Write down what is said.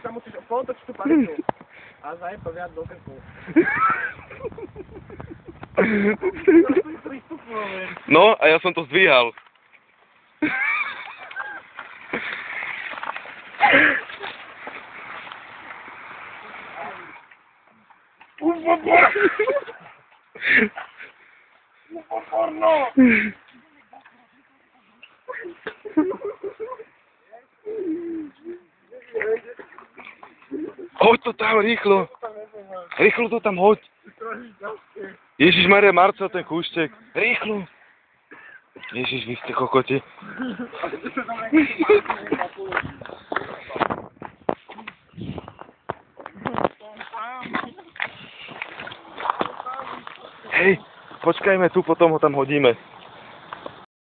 sa musíš potočiť tú palicu. A zajeb to viac do krku. No, a ja som to zdvíhal. Por favor! Por favor, no! Hoď to tam, rýchlo. Rýchlo to tam hoď. Ježišmaria, Marcel, ten kúštek. Rýchlo. Ježiš, vy ste kokoti. Hej, počkajme tu, potom ho tam hodíme.